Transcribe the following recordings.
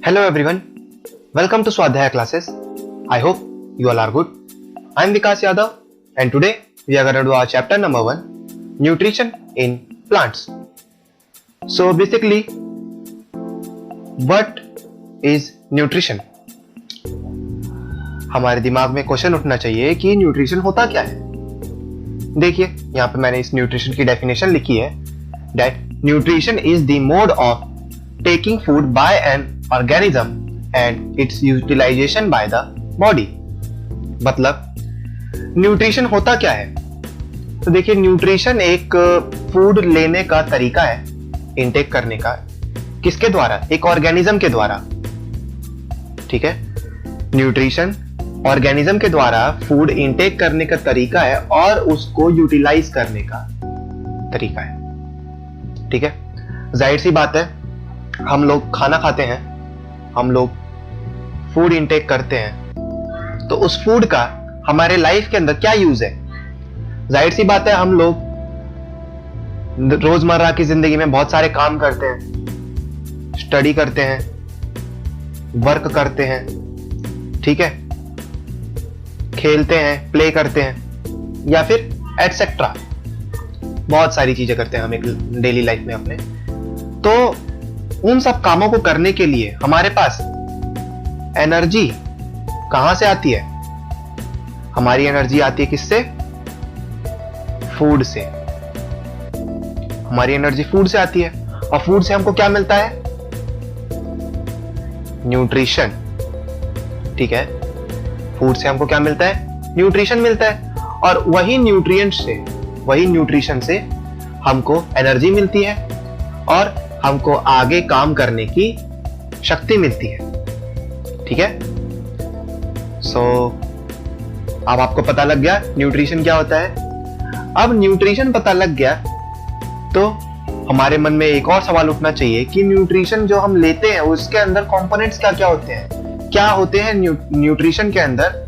Hello everyone, welcome to Swadhyaya classes. I hope you all are good. I am Vikas Yadav and today we are going to do our chapter number 1, Nutrition in Plants. So basically, what is nutrition? हमारे दिमाग में question उठना चाहिए कि nutrition होता क्या है। देखिए यहाँ पे मैंने इस न्यूट्रिशन की डेफिनेशन लिखी है that nutrition is the mode of taking food by an organism and its utilization by the body। मतलब न्यूट्रिशन होता क्या है? तो देखिए न्यूट्रिशन एक फूड लेने का तरीका है, इनटेक करने का। किसके द्वारा? एक ऑर्गेनिज्म के द्वारा। ठीक है, न्यूट्रिशन ऑर्गेनिज्म के द्वारा फूड इनटेक करने का तरीका है और उसको यूटिलाइज करने का तरीका है। ठीक है, जाहिर सी बात है, हम लोग खाना खाते हैं, हम लोग फूड इनटेक करते हैं, तो उस फूड का हमारे लाइफ के अंदर क्या यूज है? जाहिर सी बात है, हम लोग रोजमर्रा की जिंदगी में बहुत सारे काम करते हैं, स्टडी करते हैं, वर्क करते हैं, ठीक है, खेलते हैं, प्ले करते हैं, या फिर एटसेट्रा, बहुत सारी चीजें करते हैं हम एक डेली लाइफ में अपने। तो उन सब कामों को करने के लिए हमारे पास एनर्जी कहां से आती है? हमारी एनर्जी आती है किससे? फूड से। हमारी एनर्जी फूड से आती है और फूड से हमको क्या मिलता है? न्यूट्रिशन। ठीक है, फूड से हमको क्या मिलता है? न्यूट्रिशन मिलता है और वही न्यूट्रिशन से हमको एनर्जी मिलती है और हमको आगे काम करने की शक्ति मिलती है। ठीक है, सो अब आपको पता लग गया न्यूट्रिशन क्या होता है। अब न्यूट्रिशन पता लग गया तो हमारे मन में एक और सवाल उठना चाहिए कि न्यूट्रिशन जो हम लेते हैं उसके अंदर कंपोनेंट्स क्या क्या होते हैं? क्या होते हैं न्यूट्रिशन के अंदर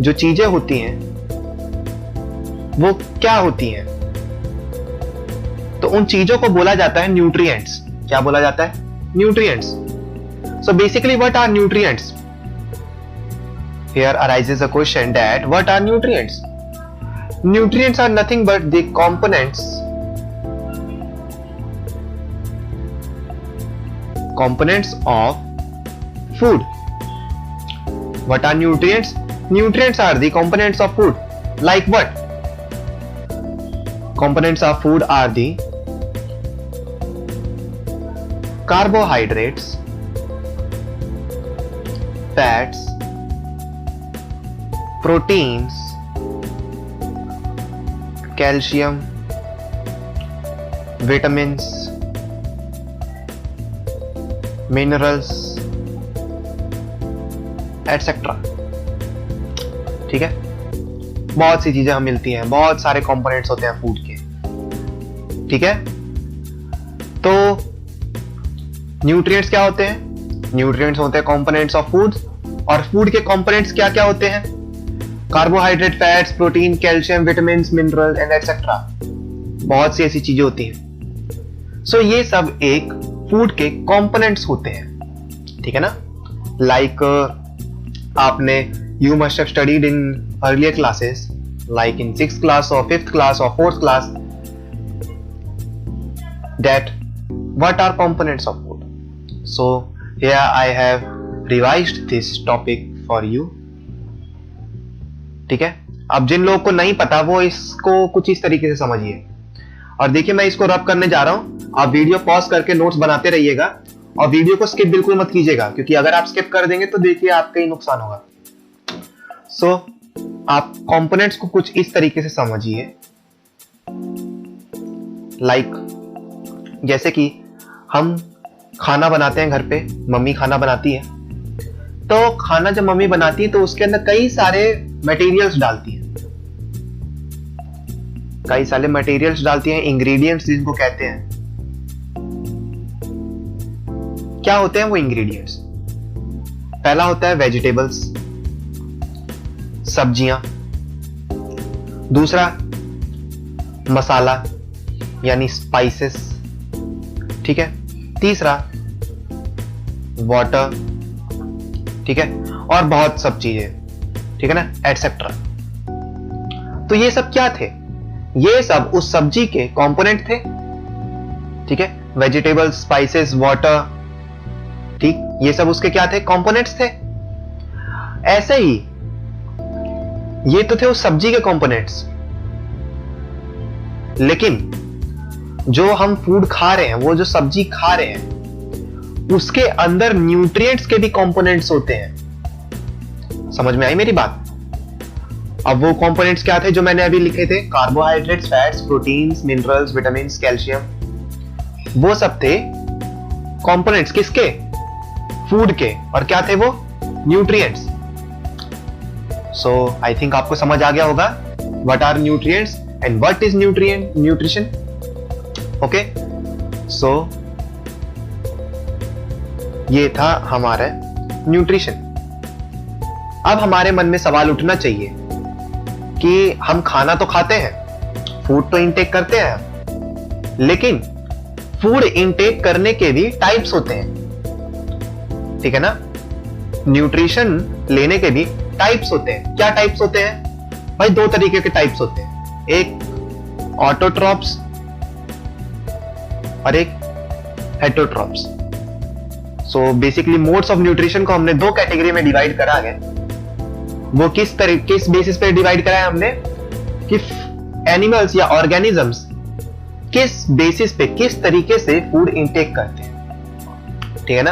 जो चीजें होती हैं वो क्या होती हैं? तो उन चीजों को बोला जाता है न्यूट्रिएंट्स। क्या बोला जाता है? Nutrients. So basically what are nutrients? Here arises a question that what are nutrients? Nutrients are nothing but the components of food. What are nutrients? Nutrients are the components of food. Like what? Components of food are the carbohydrates, fats, proteins, calcium, vitamins, minerals, etc. ठीक है, बहुत सी चीजें हमें मिलती हैं, बहुत सारे components होते हैं फूड के। ठीक है, तो न्यूट्रिएंट्स क्या होते हैं? न्यूट्रिएंट्स होते हैं कंपोनेंट्स ऑफ फूड, और फूड के कंपोनेंट्स क्या क्या होते हैं? Carbohydrate, fats, protein, calcium, vitamins, mineral and etcetera. बहुत सी ऐसी चीजें होती हैं। सो ये सब एक फूड के कंपोनेंट्स होते हैं। ठीक है ना? लाइक आपने you must have studied in earlier classes, like in 6th class or 5th class or 4th class, that what are components of food. So here I have revised this topic for you. ठीक है, अब जिन लोगों को नहीं पता वो इसको कुछ इस तरीके से समझिए। और देखिए मैं इसको रब करने जा रहा हूं, आप वीडियो पॉज करके नोट्स बनाते रहिएगा और वीडियो को स्किप बिल्कुल मत कीजिएगा, क्योंकि अगर आप स्किप कर देंगे तो देखिए आपका ही नुकसान होगा। सो आप कंपोनेंट्स को कुछ इस तरीके से समझिए, लाइक जैसे कि हम खाना बनाते हैं घर पे, मम्मी खाना बनाती है, तो खाना जब मम्मी बनाती है तो उसके अंदर कई सारे मटेरियल्स डालती है, कई सारे मटेरियल्स डालती हैं, इंग्रेडिएंट्स जिनको कहते हैं। क्या होते हैं वो इंग्रेडिएंट्स? पहला होता है वेजिटेबल्स, सब्जियां। दूसरा मसाला यानी स्पाइसेस, ठीक है। तीसरा वाटर, ठीक है, और बहुत सब चीजें, ठीक है ना, एटसेट्रा। तो ये सब क्या थे? ये सब उस सब्जी के कंपोनेंट थे, ठीक है, वेजिटेबल्स, स्पाइसेस, वाटर, ठीक, ये सब उसके क्या थे? कंपोनेंट्स थे। ऐसे ही ये तो थे उस सब्जी के कंपोनेंट्स, लेकिन जो हम फूड खा रहे हैं, वो जो सब्जी खा रहे हैं, उसके अंदर न्यूट्रिएंट्स के भी कंपोनेंट्स होते हैं। समझ में आई मेरी बात? अब वो कंपोनेंट्स क्या थे जो मैंने अभी लिखे थे? Carbohydrates, fats, proteins, minerals, vitamins, calcium, वो सब थे कंपोनेंट्स किसके? फूड के। और क्या थे वो? न्यूट्रिएंट्स। सो आई थिंक आपको समझ आ गया होगा what are nutrients and what is nutrition. Okay, so ये था हमारा न्यूट्रिशन। अब हमारे मन में सवाल उठना चाहिए कि हम खाना तो खाते हैं, फूड तो इनटेक करते हैं, लेकिन फूड इनटेक करने के भी टाइप्स होते हैं, ठीक है ना? न्यूट्रिशन लेने के भी टाइप्स होते हैं। क्या टाइप्स होते हैं भाई? दो तरीके के टाइप्स होते हैं, एक ऑटोट्रॉप्स और एक heterotrophs. So basically modes of nutrition को हमने दो कैटेगरी में डिवाइड करा है। वो किस बेसिस पे डिवाइड करा है हमने कि एनिमल्स या ऑर्गेनिजम्स किस बेसिस पे, किस तरीके से फूड इनटेक करते हैं, ठीक है ना?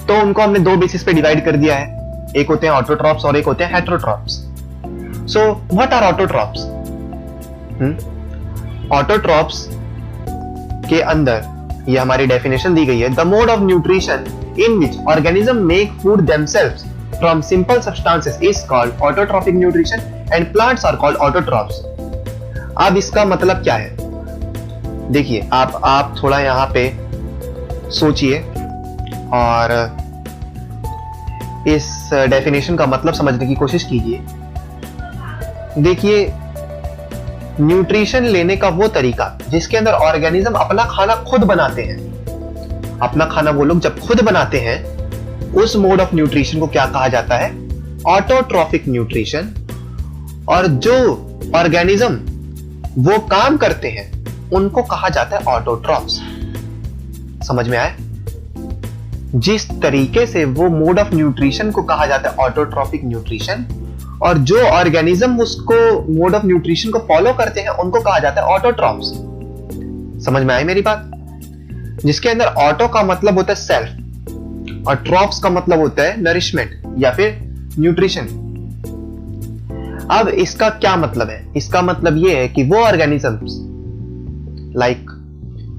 तो उनको हमने दो बेसिस पे डिवाइड कर दिया है, एक होते हैं ऑटोट्रॉप्स और एक होते हैं heterotrophs. So what are autotrophs? Autotrophs के अंदर ये हमारी डेफिनेशन दी गई है, the mode of nutrition in which organism make food themselves from simple substances is called autotrophic nutrition and plants are called autotrophs. अब इसका मतलब क्या है? देखिए, आप थोड़ा यहां पे सोचिए और इस डेफिनेशन का मतलब समझने की कोशिश कीजिए। देखिए, न्यूट्रिशन लेने का वो तरीका जिसके अंदर ऑर्गेनिज्म अपना खाना खुद बनाते हैं, अपना खाना वो लोग जब खुद बनाते हैं, उस मोड ऑफ न्यूट्रिशन को क्या कहा जाता है? Autotrophic nutrition. और जो ऑर्गेनिज्म वो काम करते हैं उनको कहा जाता है ऑटोट्रॉप्स। समझ में आया? जिस तरीके से वो मोड ऑफ न्यूट्रिशन को कहा जाता है ऑटोट्रॉफिक न्यूट्रिशन, और जो ऑर्गेनिज्म उसको मोड ऑफ न्यूट्रिशन को फॉलो करते हैं उनको कहा जाता है ऑटोट्रॉप्स। समझ में आई मेरी बात? जिसके अंदर ऑटो का मतलब होता है सेल्फ और ट्रॉप्स का मतलब होता है नरिशमेंट या फिर न्यूट्रिशन। अब इसका क्या मतलब है? इसका मतलब यह है कि वो ऑर्गेनिजम्स लाइक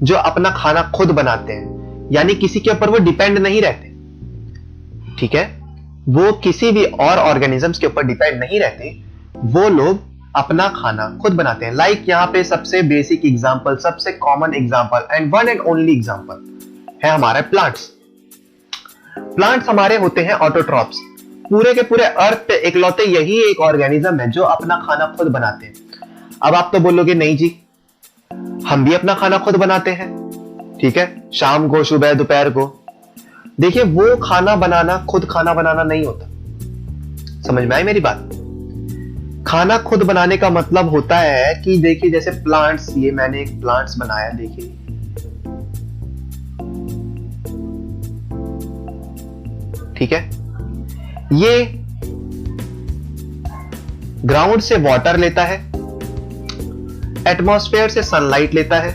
जो अपना खाना खुद बनाते हैं, यानी किसी के ऊपर वो डिपेंड नहीं रहते, ठीक है, वो किसी भी और ऑर्गेनिजम्स के ऊपर डिपेंड नहीं रहते, वो लोग अपना खाना खुद बनाते हैं। लाइक यहां पे सबसे बेसिक एग्जांपल, सबसे common example and one and only example है हमारे प्लांट्स। प्लांट्स हमारे होते हैं ऑटोट्रॉप्स। पूरे के पूरे अर्थ पे इकलौते यही एक ऑर्गेनिज्म है जो अपना खाना खुद बनाते हैं। अब आप तो बोलोगे नहीं जी, हम भी अपना खाना खुद बनाते हैं, ठीक है, शाम को, सुबह, दोपहर को। देखिए, वो खाना बनाना खुद खाना बनाना नहीं होता। समझ में आई मेरी बात? खाना खुद बनाने का मतलब होता है कि देखिए, जैसे प्लांट्स, ये मैंने एक प्लांट्स बनाया, देखिए, ठीक है, ये ग्राउंड से वाटर लेता है, एटमॉस्फेयर से सनलाइट लेता है,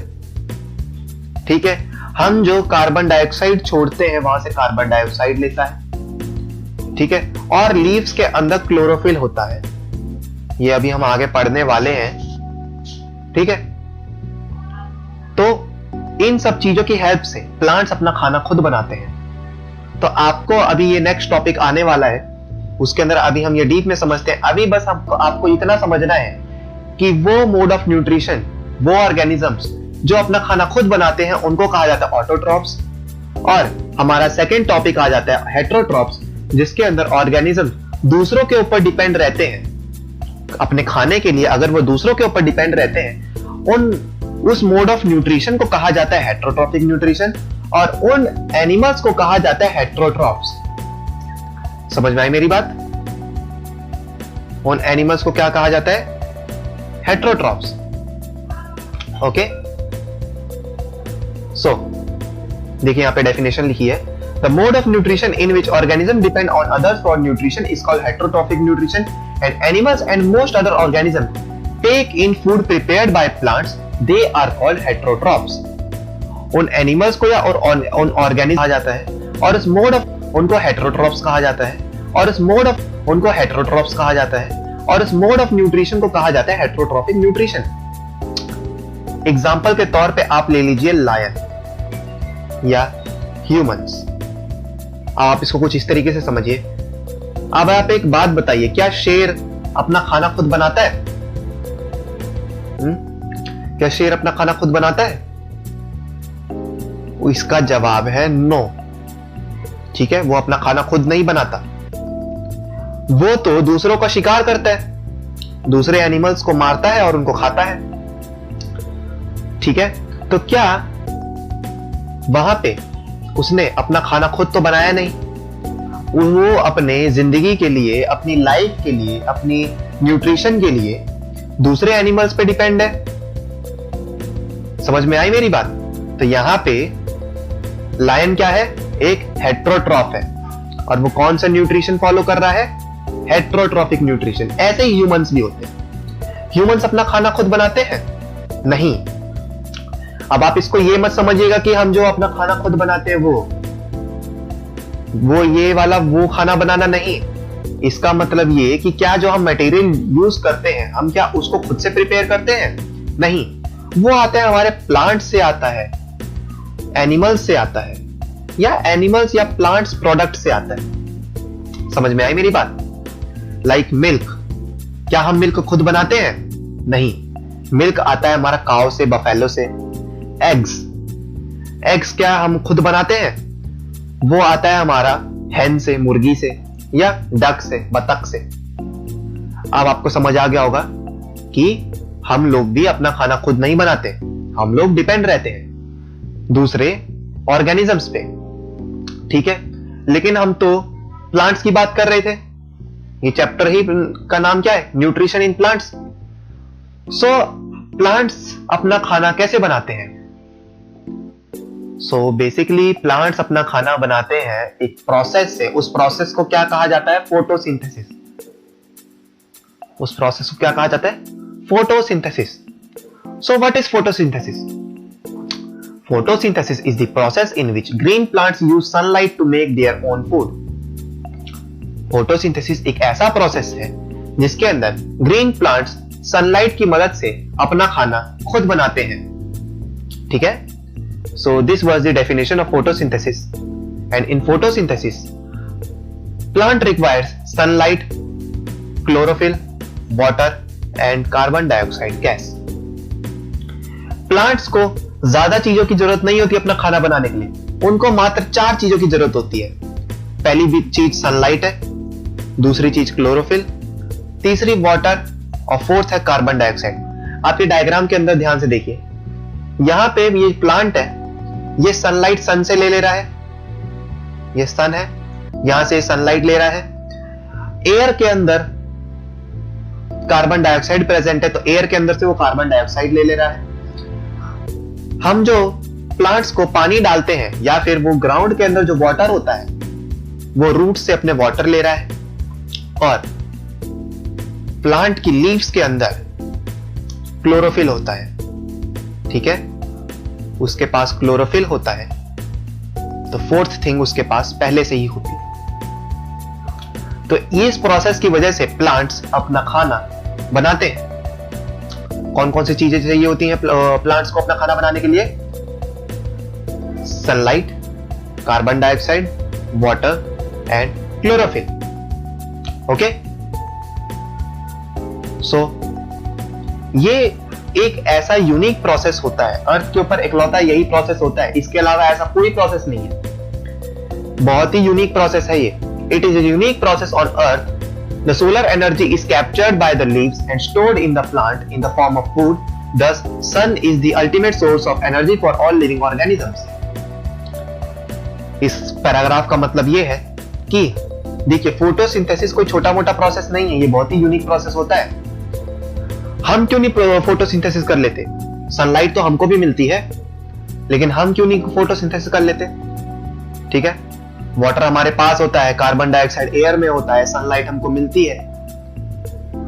ठीक है, हम जो कार्बन डाइऑक्साइड छोड़ते हैं वहां से कार्बन डाइऑक्साइड लेता है, ठीक है, और लीव्स के अंदर क्लोरोफिल होता है। ये अभी हम आगे पढ़ने वाले हैं, ठीक है। तो इन सब चीजों की हेल्प से प्लांट्स अपना खाना खुद बनाते हैं। तो आपको अभी ये नेक्स्ट टॉपिक आने वाला है, उसके अंदर अभी हम ये डीप में समझते हैं। अभी बस आपको इतना समझना है कि वो मोड ऑफ न्यूट्रिशन, वो ऑर्गेनिजम्स जो अपना खाना खुद बनाते हैं उनको कहा जाता है ऑटोट्रॉप्स। और हमारा सेकेंड टॉपिक आ जाता है हेटरोट्रॉप्स, जिसके अंदर ऑर्गेनिज्म दूसरों के ऊपर डिपेंड रहते हैं अपने खाने के लिए। अगर वो दूसरों के ऊपर डिपेंड रहते हैं, उस मोड ऑफ न्यूट्रिशन को कहा जाता है हेटरोट्रॉपिक न्यूट्रिशन। और उन एनिमल्स को कहा जाता है हेट्रोट्रॉप्स। समझ में आई मेरी बात? उन एनिमल्स को क्या कहा जाता है? हेट्रोट्रॉप्स। ओके, सो देखिए यहां पे डेफिनेशन लिखी है, the mode of nutrition in which organism depend on others for nutrition is called heterotrophic nutrition and animals and most other organism take in food prepared by plants, they are called heterotrophs. उन animals को या और उन organism कहा जाता है और इस मोड ऑफ उनको हेट्रोट्रॉप्स कहा जाता है और इस मोड ऑफ उनको हेट्रोट्रॉप्स कहा जाता है और इस मोड ऑफ न्यूट्रिशन को कहा जाता है हेट्रोट्रॉफिक न्यूट्रिशन। एग्जांपल के तौर पे आप ले लीजिए लायन या ह्यूमंस। आप इसको कुछ इस तरीके से समझिए। अब आप एक बात बताइए, क्या शेर अपना खाना खुद बनाता है? क्या शेर अपना खाना खुद बनाता है? इसका जवाब है नो। ठीक है, वो अपना खाना खुद नहीं बनाता, वो तो दूसरों का शिकार करता है, दूसरे एनिमल्स को मारता है और उनको खाता है। ठीक है, तो क्या वहां पे उसने अपना खाना खुद तो बनाया नहीं, वो अपने जिंदगी के लिए, अपनी लाइफ के लिए, अपनी न्यूट्रिशन के लिए दूसरे एनिमल्स पे डिपेंड है। समझ में आई मेरी बात? तो यहां पे लायन क्या है? एक हेट्रोट्रॉफ है और वो कौन सा न्यूट्रिशन फॉलो कर रहा है? Heterotrophic nutrition. ऐसे ही ह्यूमंस भी होते हैं। ह्यूमंस अपना खाना खुद बनाते हैं? नहीं। अब आप इसको ये मत समझिएगा कि हम जो अपना खाना खुद बनाते हैं वो ये वाला वो खाना बनाना नहीं। इसका मतलब ये कि क्या जो हम मटेरियल यूज करते हैं, हम क्या उसको खुद से प्रिपेयर करते हैं? नहीं, वो आता है हमारे प्लांट से आता है, एनिमल्स से आता है, या एनिमल्स या प्लांट्स प्रोडक्ट से आता है। समझ में आई मेरी बात? लाइक मिल्क, क्या हम मिल्क खुद बनाते हैं? नहीं, मिल्क आता है हमारा काऊ से, बफेलो से। एग्स क्या हम खुद बनाते हैं? वो आता है हमारा हैन से, मुर्गी से, या डक से, बतख से। अब आपको समझ आ गया होगा कि हम लोग भी अपना खाना खुद नहीं बनाते, हम लोग डिपेंड रहते हैं दूसरे ऑर्गेनिजम्स पे। ठीक है, लेकिन हम तो प्लांट्स की बात कर रहे थे। ये चैप्टर ही का नाम क्या है? Nutrition in plants. So plants अपना खाना कैसे बनाते हैं? सो बेसिकली प्लांट्स अपना खाना बनाते हैं एक प्रोसेस से। उस प्रोसेस को क्या कहा जाता है? फोटोसिंथेसिस। उस प्रोसेस को क्या कहा जाता है? Photosynthesis. So what is photosynthesis? Photosynthesis is the process in which green plants use sunlight to make their own food. Photosynthesis एक ऐसा प्रोसेस है जिसके अंदर ग्रीन प्लांट्स सनलाइट की मदद से अपना खाना खुद बनाते हैं। ठीक है, so this was the definition of photosynthesis. And in photosynthesis, plant requires sunlight, chlorophyll, water and carbon dioxide gas. Plants को ज्यादा चीजों की जरूरत नहीं होती अपना खाना बनाने के लिए, उनको मात्र 4 चीजों की जरूरत होती है। पहली चीज सनलाइट है, दूसरी चीज क्लोरोफिल, तीसरी वाटर और फोर्थ है कार्बन डाइऑक्साइड। आप ये डायग्राम के अंदर ध्यान से देखिए, यहां पे ये प्लांट है, ये सनलाइट सन से ले रहा है, ये सन है, यहां से सनलाइट ले रहा है। एयर के अंदर कार्बन डाइऑक्साइड प्रेजेंट है, तो एयर के अंदर से वो कार्बन डाइऑक्साइड ले रहा है। हम जो प्लांट्स को पानी डालते हैं या फिर वो ग्राउंड के अंदर जो वाटर होता है वो रूट से अपने वाटर ले रहा है, और प्लांट की लीव्स के अंदर क्लोरोफिल होता है। ठीक है, उसके पास क्लोरोफिल होता है, तो फोर्थ थिंग उसके पास पहले से ही होती है। तो इस प्रोसेस की वजह से प्लांट्स अपना खाना बनाते हैं। कौन कौन सी चीजें चाहिए होती हैं प्लांट्स को अपना खाना बनाने के लिए? Sunlight, carbon dioxide, water and chlorophyll. Okay, so ये एक ऐसा यूनिक प्रोसेस होता है, अर्थ के ऊपर इकलौता यही प्रोसेस होता है, इसके अलावा ऐसा कोई प्रोसेस नहीं है। बहुत ही यूनिक प्रोसेस है ये। It is a unique process on earth. The solar energy is captured by the leaves and stored in the plant in the form of food. Thus, sun is the ultimate source of energy for all living organisms. इस paragraph का मतलब ये है कि देखिए, photosynthesis कोई छोटा मोटा प्रोसेस नहीं है, ये बहुत ही यूनिक प्रोसेस होता है। हम क्यों नहीं फोटोसिंथेसिस कर लेते? सनलाइट तो हमको भी मिलती है, लेकिन हम क्यों नहीं फोटोसिंथेसिस कर लेते? ठीक है, वाटर हमारे पास होता है, कार्बन डाइऑक्साइड एयर में होता है, सनलाइट हमको मिलती है,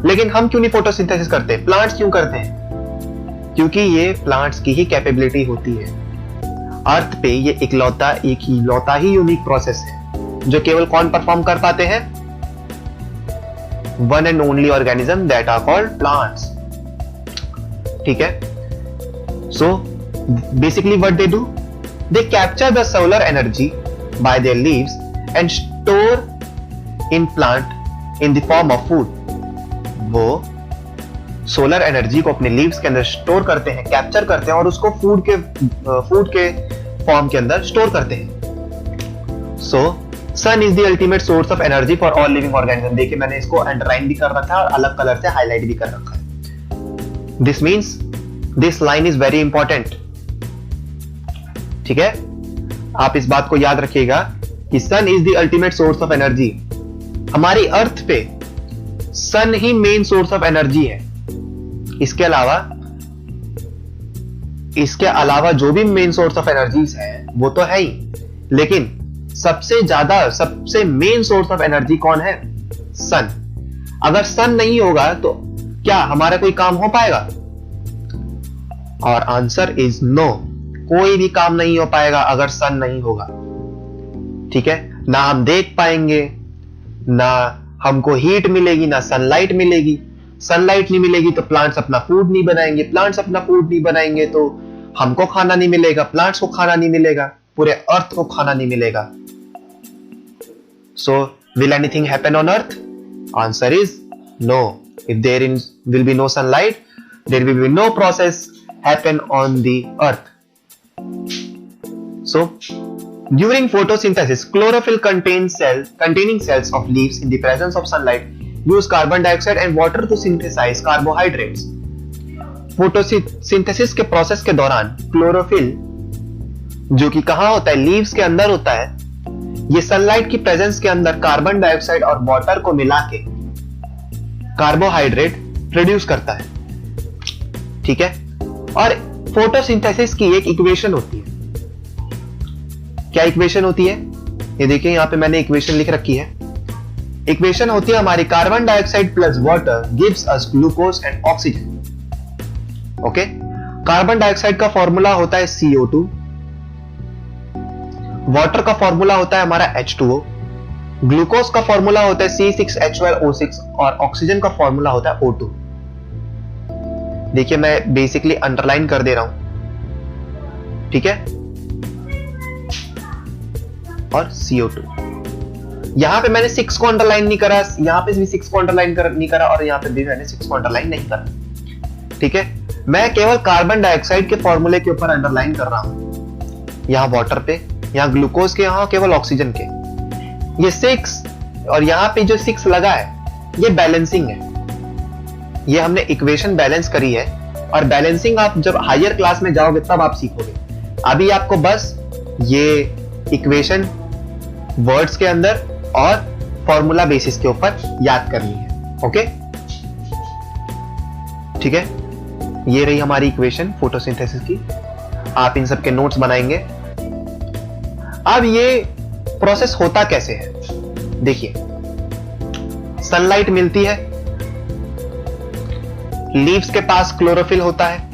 लेकिन हम क्यों नहीं फोटोसिंथेसिस करते? प्लांट्स क्यों करते हैं? क्योंकि ये प्लांट्स की ही कैपेबिलिटी होती है। अर्थ पे ये एक लौता ही यूनिक प्रोसेस है जो केवल कौन परफॉर्म कर पाते हैं? One and only organism that are called plants. ठीक है, so basically what they do, they capture the solar energy by their leaves and store in plant in the form of food. वो solar energy को अपने leaves के अंदर store करते हैं, capture करते हैं और उसको फूड के फॉर्म के अंदर स्टोर करते हैं। So sun is the ultimate source of energy for all living organism. देखिए, मैंने इसको अंडरलाइन भी कर रखा है और अलग कलर से हाईलाइट भी कर रखा है। This means this line is very important. ठीक है, आप इस बात को याद रखिएगा कि sun is the ultimate source of energy. हमारी अर्थ पे सन ही मेन सोर्स ऑफ एनर्जी है। इसके अलावा जो भी मेन सोर्स ऑफ एनर्जीज है वो तो है ही, लेकिन सबसे मेन सोर्स ऑफ एनर्जी कौन है? सन। अगर सन नहीं होगा तो क्या हमारा कोई काम हो पाएगा? और आंसर इज नो, कोई भी काम नहीं हो पाएगा अगर सन नहीं होगा। ठीक है, ना हम देख पाएंगे, ना हमको हीट मिलेगी, ना सनलाइट मिलेगी। सनलाइट नहीं मिलेगी तो प्लांट्स अपना फूड नहीं बनाएंगे, प्लांट्स अपना फूड नहीं बनाएंगे तो हमको खाना नहीं मिलेगा, प्लांट्स को खाना नहीं मिलेगा, पूरे अर्थ को खाना नहीं मिलेगा। So will anything happen on earth? Answer is no. If there will be no sunlight, there will be no process happen on the earth. So during photosynthesis, chlorophyll containing cells of leaves in the presence of sunlight use carbon dioxide and water to synthesize carbohydrates. Photosynthesis के process के दौरान chlorophyll, जो कि कहां होता है? Leaves के अंदर होता है। ये सनलाइट की प्रेजेंस के अंदर कार्बन डाइऑक्साइड और वाटर को मिला के कार्बोहाइड्रेट प्रोड्यूस करता है। ठीक है, और फोटोसिंथेसिस की एक इक्वेशन होती है। क्या इक्वेशन होती है? ये देखिए, यहां पे मैंने इक्वेशन लिख रखी है। इक्वेशन होती है हमारी carbon dioxide plus water gives us glucose and oxygen. Okay, carbon dioxide का फॉर्मूला होता है CO2, वाटर का फॉर्मूला होता है हमारा H2O, ग्लूकोज का फॉर्मूला होता है C6H12O6 और ऑक्सीजन का फॉर्मूला होता है O2। देखिए, मैं बेसिकली अंडरलाइन कर दे रहा हूं। ठीक है, और CO2। यहां पे मैंने 6 को अंडरलाइन नहीं करा, यहां पे भी 6 को अंडरलाइन नहीं करा और यहां पे भी मैंने 6 को अंडरलाइन नहीं करा। ठीक है, मैं केवल कार्बन डाइऑक्साइड के फॉर्मूले के ऊपर अंडरलाइन कर रहा हूं, यहां वाटर पे, यहां ग्लूकोज के, यहां केवल ऑक्सीजन के। ये 6 और यहां पे जो 6 लगा है ये बैलेंसिंग है। ये हमने इक्वेशन बैलेंस करी है, और बैलेंसिंग आप जब हायर क्लास में जाओगे तब आप सीखोगे। अभी आपको बस ये इक्वेशन वर्ड्स के अंदर और फॉर्मूला बेसिस के ऊपर याद करनी है। ओके, ठीक है, ये रही हमारी इक्वेशन फोटोसिंथेसिस की। आप इन सब के नोट्स बनाएंगे। अब ये प्रोसेस होता कैसे है? देखिए, सनलाइट मिलती है, लीव्स के पास क्लोरोफिल होता है,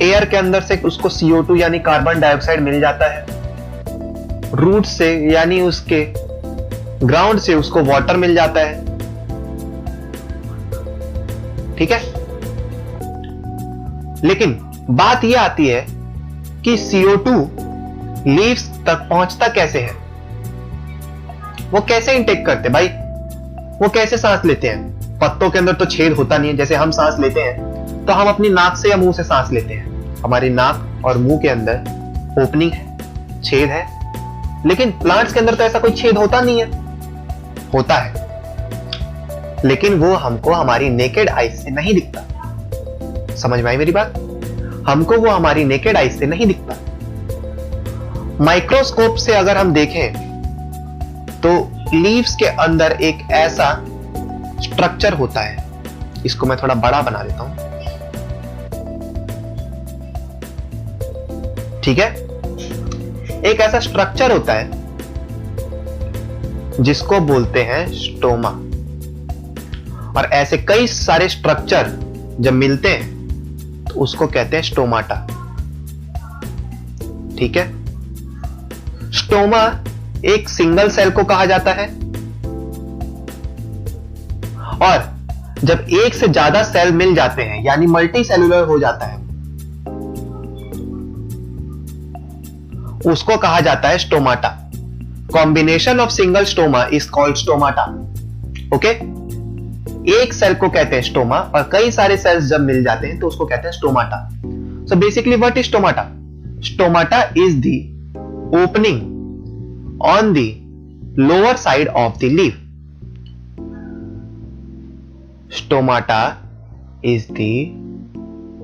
एयर के अंदर से उसको CO2 यानी कार्बन डाइऑक्साइड मिल जाता है, रूट से यानी उसके ग्राउंड से उसको वाटर मिल जाता है। ठीक है, लेकिन बात यह आती है कि CO2 लीव्स तक पहुंचता कैसे है? वो कैसे इंटेक करते भाई? वो कैसे सांस लेते हैं? पत्तों के अंदर तो छेद होता नहीं है। जैसे हम सांस लेते हैं तो हम अपनी नाक से या मुंह से सांस लेते हैं। हमारी नाक और मुंह के अंदर ओपनिंग है, छेद है, लेकिन प्लांट्स के अंदर तो ऐसा कोई छेद होता नहीं है। होता है, लेकिन वो हमको हमारी नेकेड आईज से नहीं दिखता। समझ में आई मेरी बात? हमको वो हमारी नेकेड आईज से नहीं दिखता। माइक्रोस्कोप से अगर हम देखें तो लीव्स के अंदर एक ऐसा स्ट्रक्चर होता है, इसको मैं थोड़ा बड़ा बना देता हूं, ठीक है। एक ऐसा स्ट्रक्चर होता है जिसको बोलते हैं स्टोमा, और ऐसे कई सारे स्ट्रक्चर जब मिलते हैं तो उसको कहते हैं स्टोमाटा, ठीक है। स्टोमा एक सिंगल सेल को कहा जाता है, और जब एक से ज्यादा सेल मिल जाते हैं यानी मल्टी सेलुलर हो जाता है, उसको कहा जाता है stomata. Combination of single stoma is called stomata, okay. एक सेल को कहते हैं स्टोमा और कई सारे सेल्स जब मिल जाते हैं तो उसको कहते हैं stomata. So basically what is stomata? Stomata is the opening on the lower side of the leaf. Stomata is the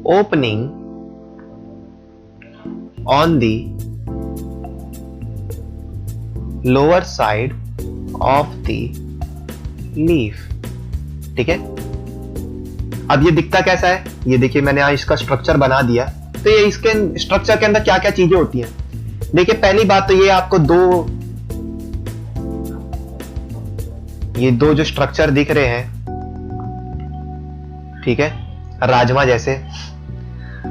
opening on the lower side of the leaf, ठीक है। अब ये दिखता कैसा है, ये देखिए मैंने यहाँ इसका स्ट्रक्चर बना दिया। तो ये इसके स्ट्रक्चर के अंदर क्या क्या चीजें होती हैं, देखिए पहली बात तो ये आपको दो जो स्ट्रक्चर दिख रहे हैं, ठीक है, राजमा जैसे,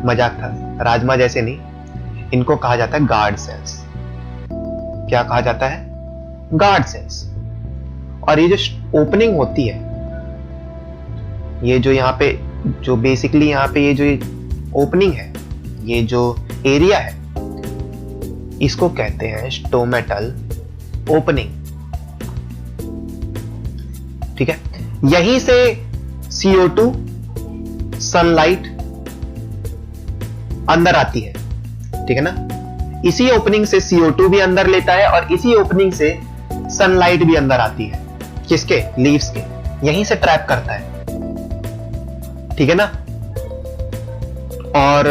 मजाक था, राजमा जैसे नहीं, इनको कहा जाता है गार्ड सेल्स। क्या कहा जाता है? Guard cells. और ये जो ओपनिंग होती है, ये जो यहाँ पे जो बेसिकली यहाँ पे ये जो ओपनिंग है, ये जो एरिया है, इसको कहते हैं स्टोमेटल ओपनिंग, ठीक है। यहीं से CO2 सनलाइट अंदर आती है, ठीक है ना। इसी ओपनिंग से CO2 भी अंदर लेता है और इसी ओपनिंग से सनलाइट भी अंदर आती है। किसके? लीव्स के। यहीं से ट्रैप करता है, ठीक है ना। और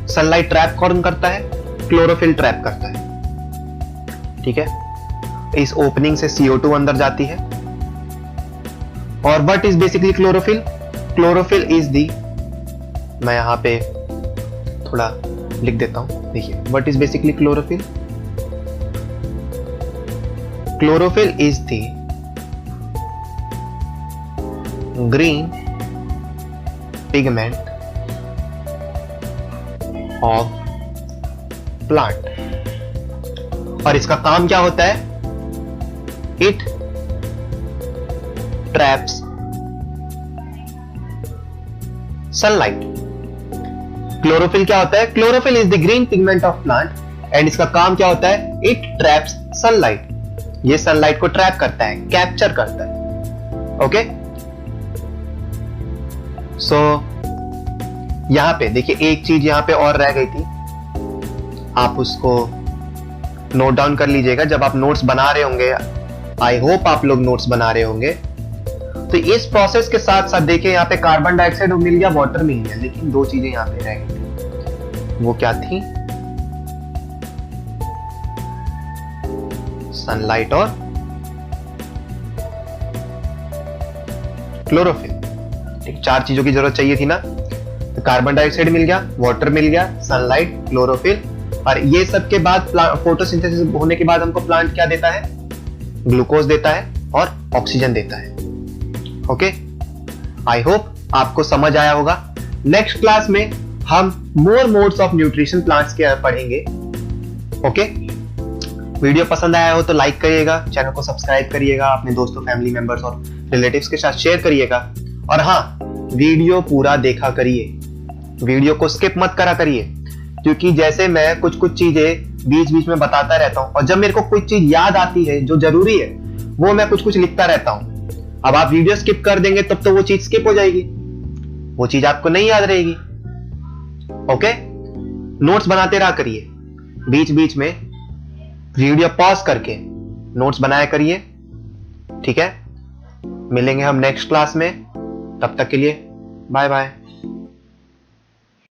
सनलाइट ट्रैप कौन करता है? क्लोरोफिल ट्रैप करता है, ठीक है। इस ओपनिंग से CO2 अंदर जाती है। और what is basically chlorophyll? Chlorophyll is the, मैं यहां पे थोड़ा लिख देता हूं, देखिए what is basically chlorophyll? Chlorophyll is the green pigment of plant. और इसका काम क्या होता है? It traps sunlight. क्लोरोफिल क्या होता है? Chlorophyll is the green pigment of plant and इसका काम क्या होता है? It traps sunlight. ये सनलाइट को ट्रैप करता है, कैप्चर करता है, ओके। सो यहां पे देखिए एक चीज यहां पे और रह गई थी, आप उसको नोट डाउन कर लीजिएगा जब आप नोट्स बना रहे होंगे। आई होप आप लोग नोट्स बना रहे होंगे। तो इस प्रोसेस के साथ साथ देखिए यहाँ पे कार्बन डाइऑक्साइड मिल गया, वाटर मिल गया, लेकिन दो चीजें यहाँ पे रह गई थी। वो क्या थी? सनलाइट और क्लोरोफिल। ठीक, चार चीजों की जरूरत चाहिए थी ना। तो कार्बन डाइऑक्साइड मिल गया, वाटर मिल गया, सनलाइट, क्लोरोफिल, और ये सब के बाद फोटोसिंथेसिस होने के बाद हमको प्लांट क्या देता है? ग्लूकोज देता है और ऑक्सीजन देता है, ओके। आई होप आपको समझ आया होगा। नेक्स्ट क्लास में हम मोर मोड्स ऑफ न्यूट्रिशन प्लांट्स के पढ़ेंगे, ओके। वीडियो पसंद आया हो तो लाइक करिएगा, चैनल को सब्सक्राइब करिएगा, अपने दोस्तों, फैमिली मेंबर्स और रिलेटिव्स के साथ शेयर करिएगा। और हाँ, वीडियो पूरा देखा करिए, वीडियो को स्किप मत करा करिए, क्योंकि जैसे मैं कुछ कुछ चीजें बीच बीच में बताता रहता हूं और जब मेरे को कोई चीज याद आती है जो जरूरी है, वो मैं कुछ कुछ लिखता रहता हूं। अब आप वीडियो स्किप कर देंगे तब तो वो चीज स्किप हो जाएगी, वो चीज आपको नहीं याद रहेगी, ओके। नोट्स बनाते रहा करिए, बीच बीच में वीडियो पॉज करके नोट्स बनाया करिए, ठीक है। मिलेंगे हम नेक्स्ट क्लास में, तब तक के लिए बाय बाय।